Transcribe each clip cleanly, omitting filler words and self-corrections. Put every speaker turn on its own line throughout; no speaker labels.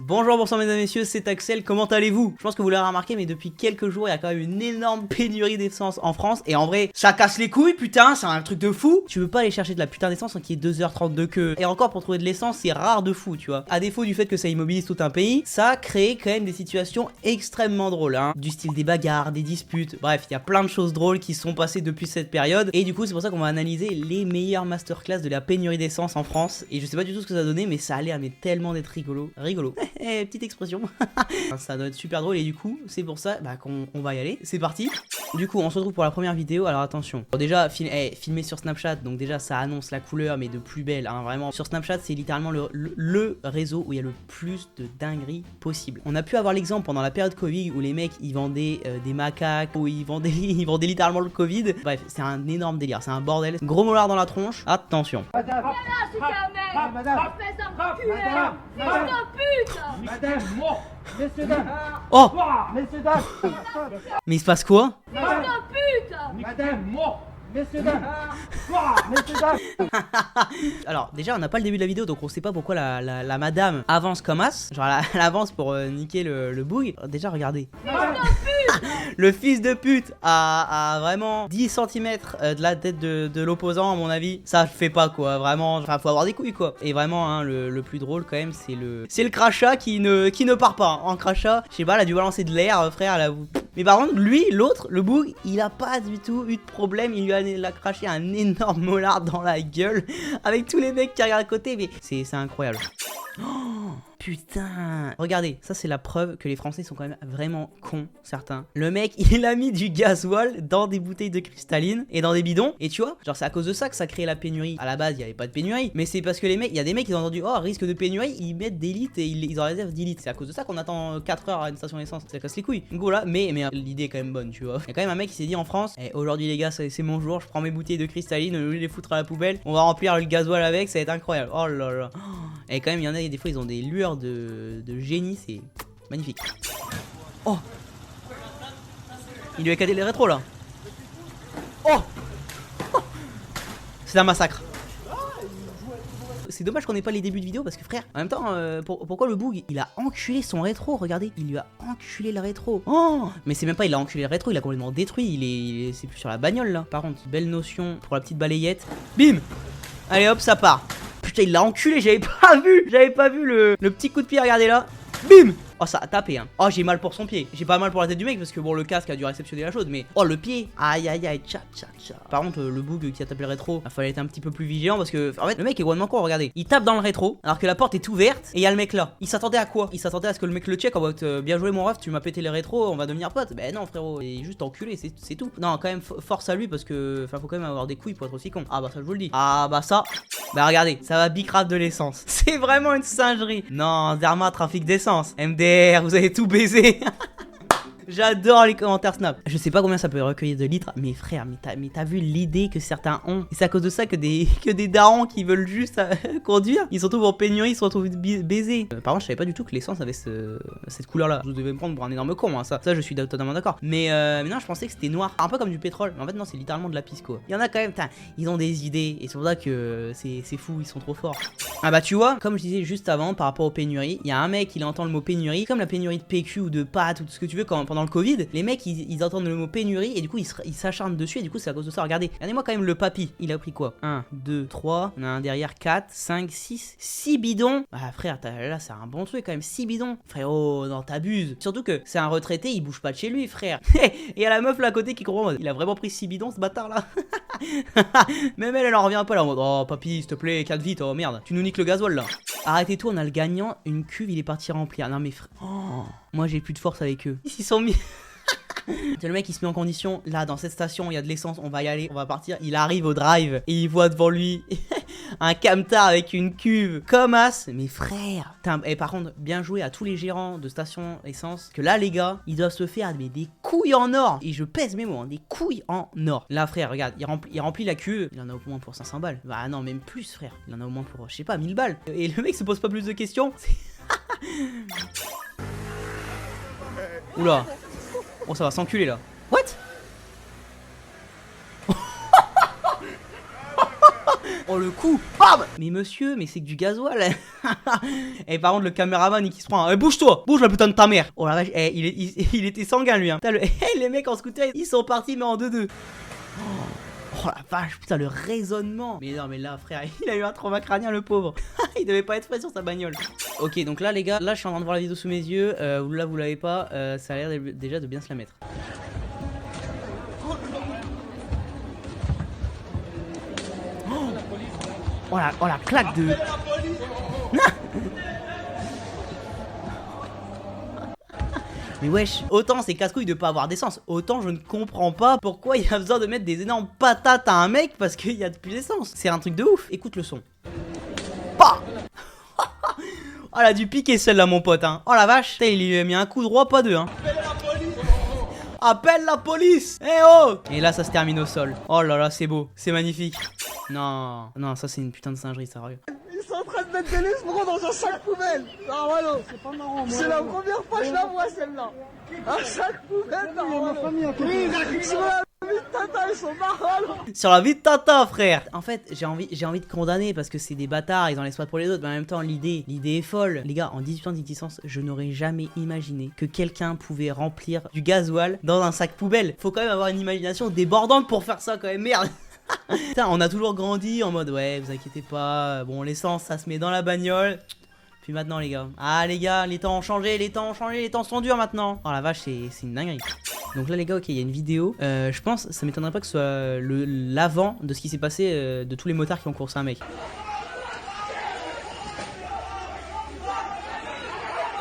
Bonjour, bonsoir mesdames et messieurs, c'est Axel, comment allez-vous? Je pense que vous l'avez remarqué, mais depuis quelques jours, il y a quand même une énorme pénurie d'essence en France. Et en vrai, ça casse les couilles, putain, c'est un truc de fou. Tu veux pas aller chercher de la putain d'essence qui est 2h30 de queue. Et encore, pour trouver de l'essence, c'est rare de fou, tu vois. À défaut du fait que ça immobilise tout un pays, ça crée quand même des situations extrêmement drôles, hein. Du style des bagarres, des disputes, bref, il y a plein de choses drôles qui se sont passées depuis cette période. Et du coup, c'est pour ça qu'on va analyser les meilleures masterclass de la pénurie d'essence en France. Et je sais pas du tout ce que ça a donné, mais ça a l'air tellement d'être rigolo. Rigolo. Petite expression. Ça doit être super drôle et du coup, c'est pour ça qu'on va y aller. C'est parti. Du coup, on se retrouve pour la première vidéo. Alors attention. Bon, déjà, filmé sur Snapchat, donc déjà, ça annonce la couleur, mais de plus belle, hein, vraiment. Sur Snapchat, c'est littéralement le réseau où il y a le plus de dingueries possible. On a pu avoir l'exemple pendant la période Covid où les mecs, ils vendaient des macaques, où ils vendaient littéralement le Covid. Bref, c'est un énorme délire, c'est un bordel. Gros mollard dans la tronche. Attention.
Madame, messieurs dames,
Oh,
messieurs dames,
mais il se passe quoi?
madame, messieurs dames, messieurs dames.
Alors déjà on n'a pas le début de la vidéo, donc on sait pas pourquoi la madame avance comme as. Genre elle avance pour niquer le boug. Déjà regardez. Le fils de pute a vraiment 10 cm de la tête de l'opposant, à mon avis. Ça fait pas quoi, vraiment. Enfin faut avoir des couilles quoi. Et vraiment hein, le plus drôle quand même c'est le crachat qui ne part pas. En crachat, je sais pas, elle a dû balancer de l'air frère, elle a... Mais par contre lui, l'autre, le boug, il a pas du tout eu de problème. Il lui a craché un énorme mollard dans la gueule avec tous les mecs qui regardent à côté. Mais c'est incroyable. Oh, putain. Regardez, ça c'est la preuve que les Français sont quand même vraiment cons, certains. Le mec, il a mis du gasoil dans des bouteilles de cristalline et dans des bidons. Et tu vois, genre c'est à cause de ça que ça crée la pénurie. À la base, il n'y avait pas de pénurie. Mais c'est parce que les mecs, il y a des mecs qui ont entendu, oh, risque de pénurie, ils mettent des litres et ils en réservent 10 litres. C'est à cause de ça qu'on attend 4 heures à une station d'essence. Ça casse les couilles. Go là, mais l'idée est quand même bonne, tu vois. Il y a quand même un mec qui s'est dit en France, aujourd'hui les gars, c'est mon jour, je prends mes bouteilles de cristalline, je vais les foutre à la poubelle. On va remplir le gasoil avec, ça va être incroyable. Oh là là. Et quand même, il y en a des fois, ils ont des lueurs de génie, c'est magnifique. Oh, il lui a éclaté les rétros là. Oh, c'est un massacre. C'est dommage qu'on ait pas les débuts de vidéo parce que frère, en même temps, pourquoi le boug il a enculé son rétro? Regardez, il lui a enculé le rétro. Oh, mais c'est même pas il a enculé le rétro, il a complètement détruit. C'est plus sur la bagnole là. Par contre, belle notion pour la petite balayette. Bim. Allez hop, ça part. Putain, il l'a enculé, j'avais pas vu le petit coup de pied, regardez là. Bim. Oh, ça a tapé, hein. Oh, j'ai mal pour son pied. J'ai pas mal pour la tête du mec parce que bon, le casque a dû réceptionner la chose, mais oh, le pied. Aïe, aïe, aïe, tcha, tcha, tcha. Par contre, le boug qui a tapé le rétro, il fallait être un petit peu plus vigilant parce que, en fait, le mec est complètement con, regardez. Il tape dans le rétro alors que la porte est ouverte et il y a le mec là. Il s'attendait à quoi? Il s'attendait à ce que le mec le check en mode bien joué, mon ref, tu m'as pété les rétros, on va devenir potes. Ben non, frérot, il est juste enculé, c'est tout. Non, quand même, force à lui parce que, enfin, faut quand même avoir des couilles pour être aussi con. Ah, bah, ça, je vous le dis. Ah, bah, ça. Bah, regardez, ça va bicrave de l'essence. C'est vraiment une singerie. Non, Zerma, trafic d'essence. MDR, vous avez tout baiser. J'adore les commentaires Snap. Je sais pas combien ça peut recueillir de litres, mais frère, mais t'as vu l'idée que certains ont? Et c'est à cause de ça que des darons qui veulent juste conduire, ils se retrouvent en pénurie, ils se retrouvent baisés. Par contre, je savais pas du tout que l'essence avait cette couleur là. Je devais me prendre pour un énorme con, hein, ça je suis totalement d'accord. Mais non, je pensais que c'était noir, un peu comme du pétrole. Mais en fait, non, c'est littéralement de la pisco. Il y en a quand même, ils ont des idées, et c'est pour ça que c'est fou, ils sont trop forts. Ah bah, tu vois, comme je disais juste avant, par rapport aux pénuries, il y a un mec, il entend le mot pénurie, comme la pénurie de PQ ou de pâtes ou tout ce que tu veux pendant le Covid, les mecs ils entendent le mot pénurie et du coup ils s'acharnent dessus et du coup c'est à cause de ça. Regardez-moi quand même le papy, il a pris quoi? 1, 2, 3, on a un derrière 4, 5, 6 bidons. Ah frère, là c'est un bon truc quand même, 6 bidons. Frérot, non t'abuses. Surtout que c'est un retraité, il bouge pas de chez lui frère. Et y a la meuf là à côté qui comprend, il a vraiment pris 6 bidons ce bâtard là. Même elle en revient pas là en mode, oh papy s'il te plaît, 4 vite, oh merde, tu nous niques le gasoil là. Arrêtez tout, on a le gagnant, une cuve, il est parti remplir. Non mais frère, oh, moi j'ai plus de force avec eux. Ils sont mis... C'est le mec qui se met en condition, là dans cette station il y a de l'essence, on va y aller, on va partir. Il arrive au drive et il voit devant lui un camtar avec une cuve comme as. Mais frère, et par contre bien joué à tous les gérants de stations essence, que là les gars ils doivent se faire mais des couilles en or. Et je pèse mes mots, hein, des couilles en or. Là frère, regarde, il remplit la cuve, il en a au moins pour 500 balles. Bah non, même plus frère, il en a au moins pour je sais pas 1000 balles. Et le mec se pose pas plus de questions. Oula. Oh, ça va s'enculer là. What? Oh le coup. Bam. Mais monsieur, mais c'est que du gasoil. Et par contre le caméraman il qui se prend, bouge-toi, bouge la putain de ta mère. Oh la vache, il était sanguin lui hein. Putain, les mecs en scooter ils sont partis mais en 2-2. Oh la vache, putain le raisonnement. Mais non mais là frère, il a eu un trauma crânien le pauvre. Il devait pas être frais sur sa bagnole. Ok donc là les gars, là je suis en train de voir la vidéo sous mes yeux. Là vous l'avez pas, ça a l'air déjà de bien se la mettre. Oh la claque de... Mais wesh, autant c'est casse-couille de pas avoir d'essence, autant je ne comprends pas pourquoi il y a besoin de mettre des énormes patates à un mec parce qu'il y a plus d'essence. C'est un truc de ouf. Écoute le son. Bah oh elle a dû piquer celle-là mon pote hein. Oh la vache, il lui a mis un coup droit, pas deux hein. Appelle la police. Eh oh. Et là ça se termine au sol. Oh là là c'est beau, c'est magnifique. Non, non ça c'est une putain de singerie sérieux.
Ils sont en train de mettre des l'esbro dans un sac poubelle. Ah ouais non, c'est pas marrant. C'est la première fois que je la vois celle-là. Un sac poubelle. Ma famille à côté. Oui, sur la vie de Tata, ils sont marrants.
Sur la vie de Tata frère. En fait j'ai envie de condamner parce que c'est des bâtards, ils en laissent pas pour les autres. Mais en même temps l'idée est folle. Les gars en 18 ans d'existence je n'aurais jamais imaginé que quelqu'un pouvait remplir du gasoil dans un sac poubelle. Faut quand même avoir une imagination débordante pour faire ça quand même, merde. Putain, on a toujours grandi en mode ouais vous inquiétez pas, bon l'essence ça se met dans la bagnole. Puis maintenant les gars, ah les gars les temps ont changé, les temps sont durs maintenant. Oh la vache c'est une dinguerie. Donc là les gars ok il y a une vidéo, je pense ça m'étonnerait pas que ce soit l'avant de ce qui s'est passé de tous les motards qui ont coursé un mec.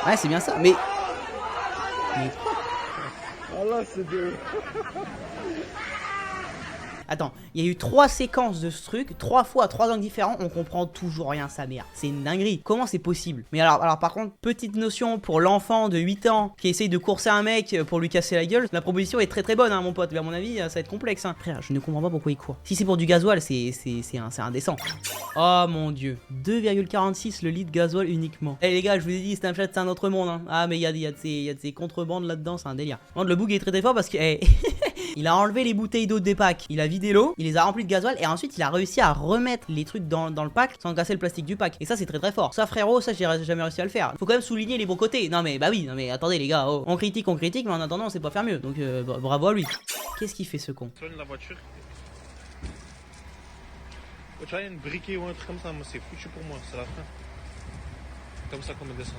Ouais c'est bien ça mais quoi?
Ah là c'est de...
Attends, il y a eu 3 séquences de ce truc, 3 fois à 3 angles différents, on comprend toujours rien sa mère. C'est une dinguerie. Comment c'est possible? Mais alors par contre, petite notion pour l'enfant de 8 ans qui essaye de courser un mec pour lui casser la gueule, la proposition est très bonne hein, mon pote, mais à mon avis ça va être complexe hein. Frère, je ne comprends pas pourquoi il court. Si c'est pour du gasoil, c'est indécent. Oh mon dieu, 2,46 le litre gasoil uniquement. Eh les gars, je vous ai dit Snapchat c'est un autre monde hein. Ah mais il y a de ces contrebandes là-dedans, c'est un délire. Le bug est très fort parce que il a enlevé les bouteilles d'eau des packs, il a vidé l'eau, il les a remplis de gasoil et ensuite il a réussi à remettre les trucs dans le pack sans casser le plastique du pack. Et ça c'est très fort. Ça frérot, ça j'ai jamais réussi à le faire. Faut quand même souligner les bons côtés. Non mais bah oui, non mais attendez les gars, oh. On critique mais en attendant on sait pas faire mieux. Donc bravo à lui. Qu'est-ce qu'il fait ce con?
Soigne la voiture. Oh, tu vois, une briquet ou un truc comme ça, moi c'est foutu pour moi, c'est la fin. Comme ça qu'on met d'essence.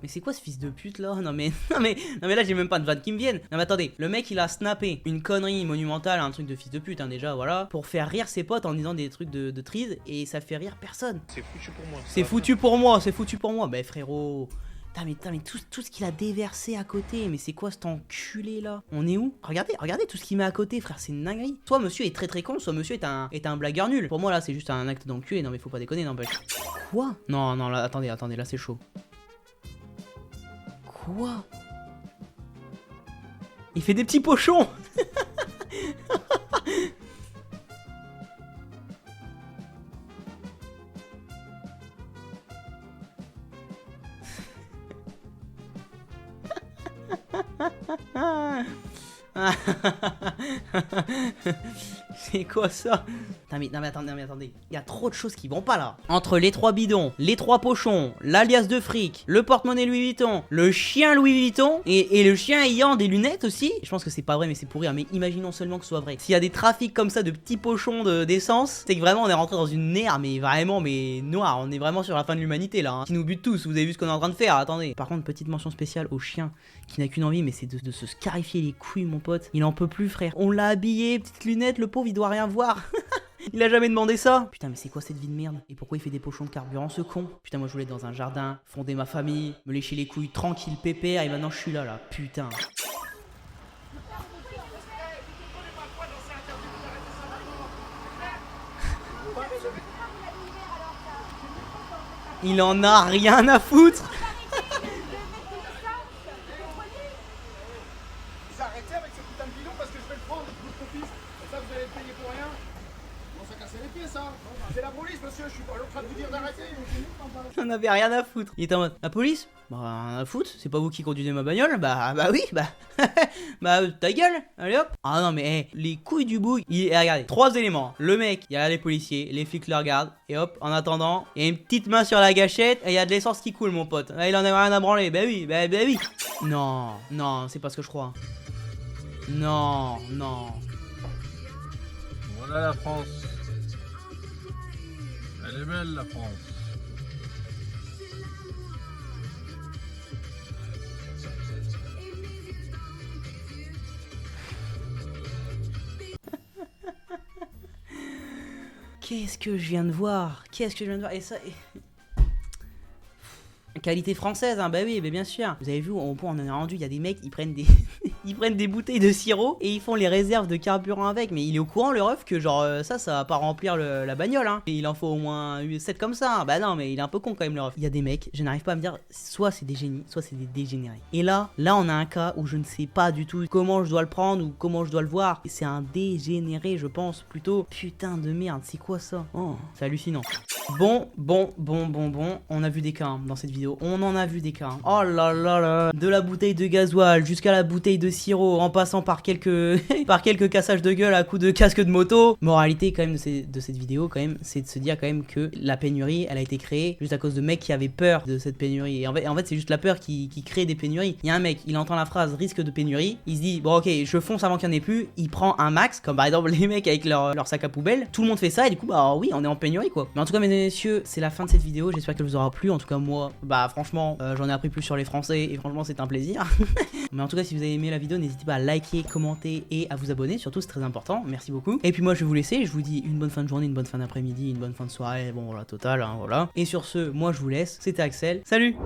Mais c'est quoi ce fils de pute là? Non mais là j'ai même pas de vannes qui me viennent. Non mais attendez, le mec il a snappé une connerie monumentale, un truc de fils de pute hein, déjà voilà, pour faire rire ses potes en disant des trucs de trise et ça fait rire personne.
C'est foutu pour moi.
C'est foutu pour moi, c'est foutu pour moi. Bah frérot, mais tout ce qu'il a déversé à côté, mais c'est quoi cet enculé là? On est où? Regardez tout ce qu'il met à côté frère, c'est une dinguerie. Soit monsieur est très con, soit monsieur est un blagueur nul. Pour moi là c'est juste un acte d'enculé, non mais faut pas déconner n'empêche. Quoi? Non là attendez là c'est chaud. Quoi? Il fait des petits pochons. C'est quoi ça? Non mais attendez, il y a trop de choses qui vont pas là. Entre les 3 bidons, les 3 pochons, l'alias de fric, le porte-monnaie Louis Vuitton, le chien Louis Vuitton et le chien ayant des lunettes aussi. Je pense que c'est pas vrai mais c'est pour rire, mais imaginons seulement que ce soit vrai. S'il y a des trafics comme ça de petits pochons d'essence, c'est que vraiment on est rentré dans une ère mais vraiment noire. On est vraiment sur la fin de l'humanité là hein, qui nous bute tous. Vous avez vu ce qu'on est en train de faire, attendez. Par contre petite mention spéciale au chien qui n'a qu'une envie mais c'est de se scarifier les couilles mon pote. Il en peut plus frère. On l'a habillé, petites lunettes, le pauvre il doit rien voir. Il a jamais demandé ça. Putain mais c'est quoi cette vie de merde? Et pourquoi il fait des pochons de carburant ce con? Putain moi je voulais être dans un jardin, fonder ma famille, me lécher les couilles tranquille pépère et maintenant je suis là putain. Il en a rien à foutre.
Arrêtez avec ce putain de bidon parce que je vais le prendre, votre fils. Et ça vous allez le payer pour rien. ça casse les pieds, ça. C'est la police, monsieur, je suis pas en train de vous dire d'arrêter.
On avait rien à foutre. Il était en mode, la police? Bah rien à foutre, c'est pas vous qui conduisez ma bagnole? Bah oui, bah ta gueule, allez hop. Ah non mais les couilles du boug. Regardez, 3 éléments. Le mec, il y a les policiers, les flics le regardent. Et hop, en attendant, il y a une petite main sur la gâchette et il y a de l'essence qui coule mon pote. Là, il en a rien à branler, bah oui, bah oui. Non, non, c'est pas ce que je crois. Non, non.
Voilà la France. Elle est belle la France.
Qu'est-ce que je viens de voir? Et ça... Qualité française, hein, bah oui, mais bien sûr. Vous avez vu, au point on en est rendu, il y a des mecs, ils prennent des... ils prennent des bouteilles de sirop et ils font les réserves de carburant avec. Mais il est au courant, le ref, que genre ça va pas remplir la bagnole, hein. Et il en faut au moins 7 comme ça. Bah non, mais il est un peu con quand même, le ref. Il y a des mecs, je n'arrive pas à me dire, soit c'est des génies, soit c'est des dégénérés. Et là, on a un cas où je ne sais pas du tout comment je dois le prendre ou comment je dois le voir. C'est un dégénéré, je pense, plutôt. Putain de merde, c'est quoi ça? Oh, c'est hallucinant. Bon, on a vu des cas hein, dans cette vidéo. On en a vu des cas. Hein. Oh là là là. De la bouteille de gasoil jusqu'à la bouteille de sirop, en passant par quelques par quelques cassages de gueule à coups de casque de moto. Moralité quand même de cette vidéo quand même, c'est de se dire quand même que la pénurie, elle a été créée juste à cause de mecs qui avaient peur de cette pénurie. Et en fait c'est juste la peur qui crée des pénuries. Il y a un mec, il entend la phrase risque de pénurie, il se dit bon ok, je fonce avant qu'il n'y en ait plus. Il prend un max, comme par exemple les mecs avec leur sac à poubelle. Tout le monde fait ça et du coup bah oui, on est en pénurie quoi. Mais en tout cas mesdames et messieurs, c'est la fin de cette vidéo. J'espère qu'elle vous aura plu. En tout cas moi, bah franchement, j'en ai appris plus sur les Français et franchement c'est un plaisir. Mais en tout cas si vous avez aimé la vidéo, n'hésitez pas à liker, commenter et à vous abonner. Surtout c'est très important. Merci beaucoup. Et puis moi je vais vous laisser. Je vous dis une bonne fin de journée, une bonne fin d'après-midi, une bonne fin de soirée. Bon voilà, total, hein, voilà. Et sur ce, moi je vous laisse. C'était Axel. Salut!